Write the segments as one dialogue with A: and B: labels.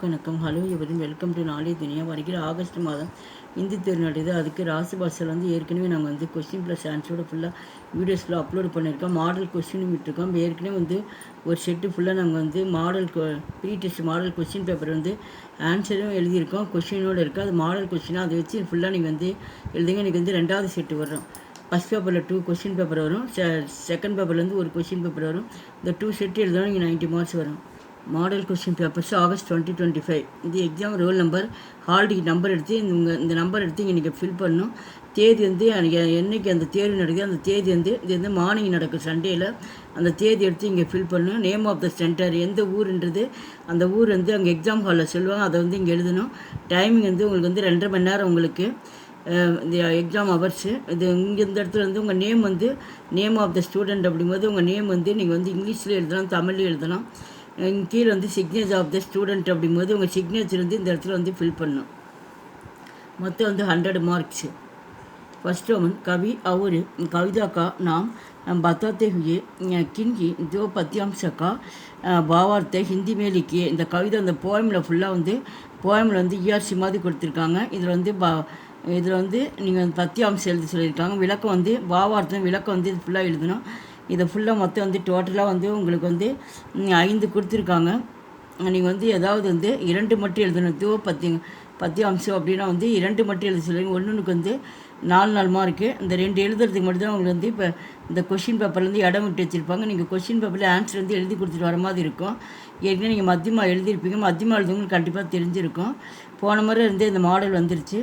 A: அனைவருக்கும் வணக்கம். ஹலோ எவரும் வெல்கம் டு நாளை துனியா. வருகிற ஆகஸ்ட் மாதம் இந்தி தேர்வு நடக்குது. அதுக்கு ராசி பாஷையில் ஏற்கனவே நாங்கள் கொஸ்டின் ப்ளஸ் ஆன்சரோட ஃபுல்லாக வீடியோஸில் அப்லோட் பண்ணியிருக்கோம். மாடல் கொஸ்டினும் விட்டுருக்கோம். ஏற்கனவே ஒரு செட்டு ஃபுல்லாக நாங்கள் model pre test model question paper ஆன்சரும் எழுதியிருக்கோம். கொஸ்டினோடு இருக்குது. அது மாடல் கொஸ்டினாக அதை வச்சு ஃபுல்லாக நீங்கள் எழுதுங்க. எனக்கு ரெண்டாவது செட்டு வரும். ஃபஸ்ட் பேப்பரில் 2 கொஸ்டின் பேப்பர் வரும். செகண்ட் பேப்பர்லேருந்து ஒரு கொஸ்டின் பேப்பர் வரும். இந்த 2 செட்டு எழுதணும். நீங்கள் 90 மார்க்ஸ் வரும். Model question papers August 2025. இது exam roll number hall ticket number எடுத்து இந்த நம்பர் எடுத்து இங்கே ஃபில் பண்ணணும். தேதி என்றைக்கு அந்த தேர்வு நடக்குது அந்த தேதி இது மார்னிங் நடக்கும் சண்டேயில். அந்த தேதி எடுத்து இங்கே ஃபில் பண்ணணும். நேம் ஆஃப் த சென்டர் எந்த ஊருன்றது அந்த ஊர் அங்கே எக்ஸாம் ஹாலில் சொல்லுவாங்க. அதை இங்கே எழுதணும். டைமிங் உங்களுக்கு 2.5 மணி நேரம் உங்களுக்கு இந்த எக்ஸாம் ஹவர்ஸு. இது இங்கே இந்த இடத்துல உங்கள் name name of the student அப்படிங்கும்போது உங்கள் நேம் நீங்கள் இங்கிலீஷில் எழுதலாம், தமிழ்லையும் எழுதலாம். கீழே சிக்னேச்சர் ஆஃப் த ஸ்டூடெண்ட் அப்படிங்கும்போது உங்கள் சிக்னேச்சர் இந்த இடத்துல ஃபில் பண்ணணும். மொத்தம் 100 மார்க்ஸு. फर्स्ट कवि और कविता का नाम बताते हुए किनकी 2 पद्यांश का भावार्थ हिंदी में लिखिए. இந்த கவிதை அந்த போயமில் ஃபுல்லாக போயமில் ERC மாதிரி கொடுத்துருக்காங்க. இதில் நீங்கள் பத்தியாம்சம் எழுதி சொல்லியிருக்காங்க. விளக்கம் பாவார்த்தம் விளக்கம் இது ஃபுல்லாக எழுதணும். இதை ஃபுல்லாக மொத்தம் டோட்டலாக உங்களுக்கு 5 கொடுத்துருக்காங்க. நீங்கள் ஏதாவது 2 மட்டும் எழுதணும். தோ பத்தியாம்சம் அப்படின்னா 2 மட்டும் எழுதி சொல்லுவீங்க. ஒன்றுக்கு 4 மார்க்கு. இந்த 2 எழுதுறதுக்கு மட்டும்தான் உங்களுக்கு இப்போ இந்த கொஷின் பேப்பர்லேருந்து இடம் விட்டு வச்சுருப்பாங்க. நீங்கள் கொஷின் பேப்பரில் ஆன்சர் எழுதி கொடுத்துட்டு வர மாதிரி இருக்கும். ஏற்கனவே நீங்கள் மத்தியமாக எழுதியிருப்பீங்க. மத்தியமாக எழுதுவங்களுக்கு கண்டிப்பாக தெரிஞ்சிருக்கும். போன முறை இந்த மாடல் வந்துருச்சு.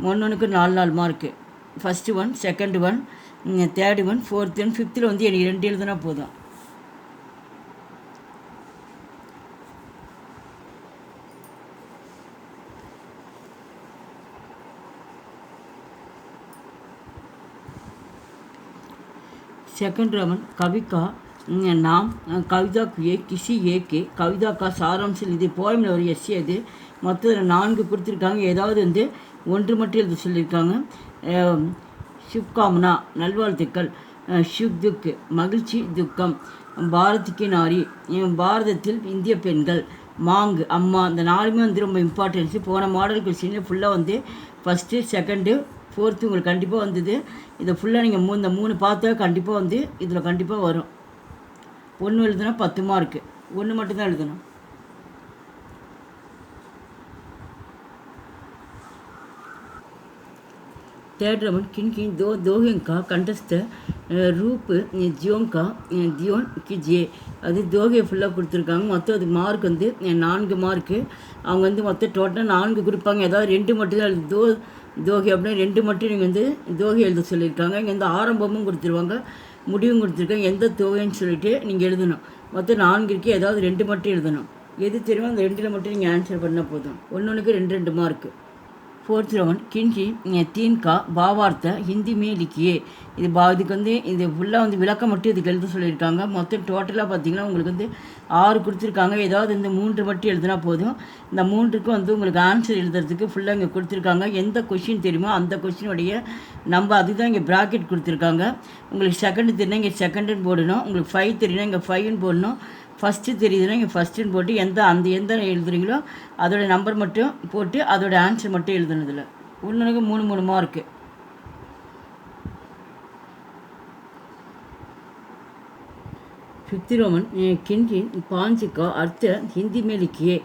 A: ஒன்றுக்கு 4 mark. First 1, second 1, third 1, fourth 1, ஃபிஃப்த்தில் எனக்கு 2 எழுதுனா போதும். सेकंड रमन कवि का नाम कविता किए किसी एक के कविता का सारांश இது போயமில் ஒரு எஸ்ஸே. அது மொத்தம் 4 கொடுத்துருக்காங்க. ஏதாவது 1 மட்டும் எழுத சொல்லியிருக்காங்க. சுப்காமனா நல்வாழ்த்துக்கள், சுக் துக் மகிழ்ச்சி துக்கம், பாரதிக்கு நாரி பாரதத்தில் இந்திய பெண்கள், மாங்கு அம்மா. இந்த 4மே ரொம்ப இம்பார்ட்டன்ஸு. போன மாடல் கொஸ்டினில் ஃபுல்லாக ஃபஸ்ட்டு செகண்டு ஃபோர்த்து உங்களுக்கு கண்டிப்பாக வந்தது. இதை ஃபுல்லாக நீங்கள் இந்த 3 பார்த்தா கண்டிப்பாக இதில் கண்டிப்பாக வரும். 1 எழுதுனா 10 மார்க்கு. 1 மட்டும்தான் எழுதணும். थर्ड रमन किनकी 2 दोहे का कंठस्थ रूप जियों का दियोन कीजिए. அது தோகையை ஃபுல்லாக கொடுத்துருக்காங்க. மொத்தம் அது மார்க் 4 மார்க்கு. அவங்க மொத்தம் டோட்டலாக 4 கொடுப்பாங்க. ஏதாவது 2 மட்டும் தான் எழுது. தோகை அப்படின்னா 2 மட்டும் நீங்கள் தோகை எழுத சொல்லியிருக்காங்க. இங்கே ஆரம்பமும் கொடுத்துருவாங்க, முடிவும் கொடுத்துருக்காங்க. எந்த தோகைன்னு சொல்லிட்டு நீங்கள் எழுதணும். மொத்தம் 4 இருக்குது. ஏதாவது 2 மட்டும் எழுதணும். எது தெரியுமோ அந்த 2ல் மட்டும் நீங்கள் ஆன்சர் பண்ணால் போதும். ஒன்றுக்கு 2 மார்க்கு. फोर्थ रवन किनकी 3 का भावार्थ हिंदी में लिखिए. இதுக்கு இது ஃபுல்லாக விளக்கம் மட்டும் இதுக்கு எழுத சொல்லியிருக்காங்க. மொத்தம் டோட்டலாக பார்த்தீங்கன்னா உங்களுக்கு 6 கொடுத்துருக்காங்க. ஏதாவது 3 மட்டும் எழுதுனா போதும். இந்த 3க்கும் உங்களுக்கு ஆன்சர் எழுதுறதுக்கு ஃபுல்லாக இங்கே கொடுத்துருக்காங்க. எந்த கொஷின் தெரியுமோ அந்த கொஷினுடைய அதுதான் இங்கே ப்ராக்கெட் கொடுத்துருக்காங்க. உங்களுக்கு செகண்ட் தெரியுன்னா இங்கே செகண்டுன்னு போடணும். உங்களுக்கு 5 தெரியுன்னா இங்கே 5ன்னு போடணும். ஃபஸ்ட்டு தெரியுதுன்னா இங்கே ஃபஸ்ட்டுன்னு போட்டு எந்த எழுதுறீங்களோ அதோட நம்பர் மட்டும் போட்டு அதோட ஆன்சர் மட்டும் எழுதணும். இதில் 1க்கு 3 மார்க்கு. फिफ्थ रोमन किनकी 5 का अर्थ हिंदी में लिखिए.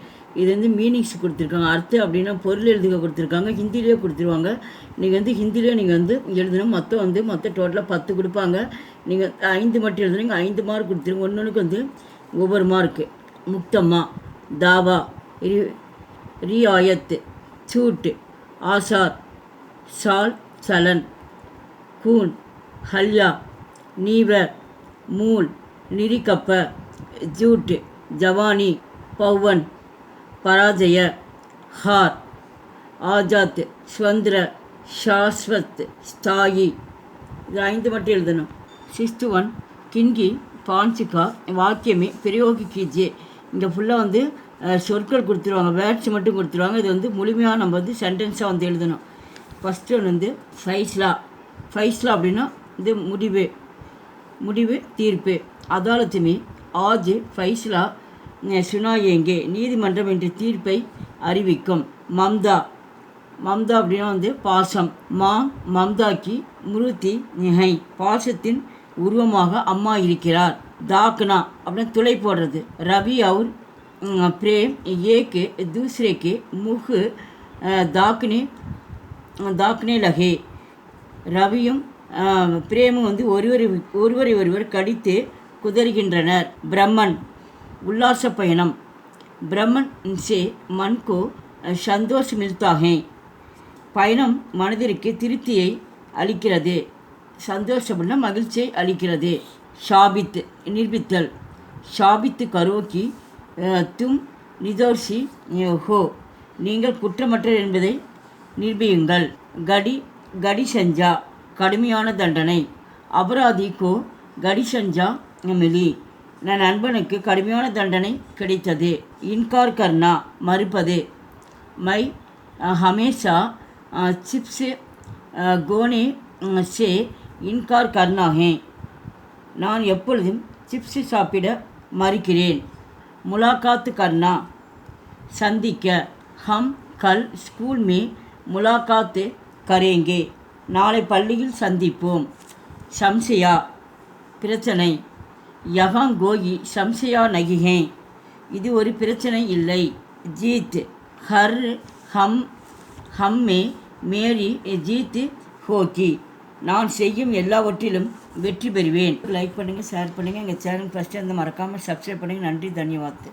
A: இது மீனிங்ஸ் கொடுத்துருக்காங்க. அர்த்தம் அப்படின்னா பொருள் எழுதுக கொடுத்துருக்காங்க. ஹிந்திலேயே கொடுத்துருவாங்க. நீங்கள் ஹிந்திலேயே நீங்கள் எழுதணும். மொத்தம் டோட்டலாக 10 கொடுப்பாங்க. நீங்கள் 5 மட்டும் எழுதுனீங்க. 5 மார்க் கொடுத்துருங்க. ஒன்றுக்கு ஒவ்வொரு மார்க்கு. முக்தம்மா, தாவா, रियायत, छूट, आसार, साल, चलन, खून, हल्या, नीव, मूल, निरिकप, झूठ, जवानी, पवन, पराजय, हार, आजात, स्वतंत्र, शाश्वत, स्थायी. இது 5 மட்டும் எழுதணும். 6th 1 किनकी 5 का वाक्य में प्रयोग कीजिए. இங்கே ஃபுல்லாக சொற்கள் கொடுத்துருவாங்க. வேர்ட்ஸ் மட்டும் கொடுத்துருவாங்க. இது முழுமையாக நம்ம சென்டென்ஸாக எழுதணும். ஃபஸ்ட்டு ஒன்று ஃபைஸ்லா. ஃபைஸ்லா அப்படின்னா முடிவு, தீர்ப்பு. அதாலத்துமே ஆஜ் ஃபைஸ்லா சுனாயேங்கே நீதிமன்றம் என்ற தீர்ப்பை அறிவிக்கும். மம்தா மம்தா அப்படின்னா வந்து பாசம். மம்தாக்கி முருத்தி நிகை பாசத்தின் உருவமாக அம்மா இருக்கிறார். தாக்னா அப்படின்னா துளை போடுறது. ரவி அவுர் பிரேம் ஏக்கு தூசரேக்கு முகு தாக்னே லகே. ரவியும் பிரேமும் வந்து ஒருவரை ஒருவர் கடித்து குதறுகின்றனர். பிரம்மன் உல்லாச பயணம். பிரம்மன் சே மன்கோ சந்தோஷ் மில்தாகே. பயணம் மனதிற்கு திருப்தியை அளிக்கிறது. சந்தோஷம்னா மகிழ்ச்சியை அளிக்கிறது. ஷாபித் நிரூபித்தல். ஷாபித்து கரோக்கி தும் நிதோர்ஷி ஹோ. நீங்கள் குற்றமற்றர் என்பதை நிரூபியுங்கள். கடி சஞ்சா கடுமையான தண்டனை. அபராதிக்கோ கடி சஞ்சா மிலி. நான் நண்பனுக்கு கடுமையான தண்டனை கிடைத்தது. இன்கார் கர்னா மறுப்பது. மை ஹமேஷா चिप्स கோனே சே இன்கார் கர்னா ஹே. நான் எப்பொழுதும் சிப்ஸ் சாப்பிட மறுக்கிறேன். முலாகாத்து கர்னா சந்திக்க. ஹம் கல் ஸ்கூல் மே முலாகாத்து கரேங்கே. நாளை பள்ளியில் சந்திப்போம். சம்சயா பிரச்சனை. யஹாங் கோயி சம்சயா நகிஹே. இது ஒரு பிரச்சனை இல்லை. ஜீத் ஹர் ஹம்மே மேரி ஜீத் ஹோக்கி. நான் செய்யும் எல்லாவற்றிலும் வெற்றி பெறுவேன். லைக் பண்ணுங்கள், ஷேர் பண்ணுங்கள். எங்கள் சேனல் ஃபஸ்ட்டு வந்து மறக்காமல் சப்ஸ்கிரைப் பண்ணுங்கள். நன்றி, தன்யவாத்.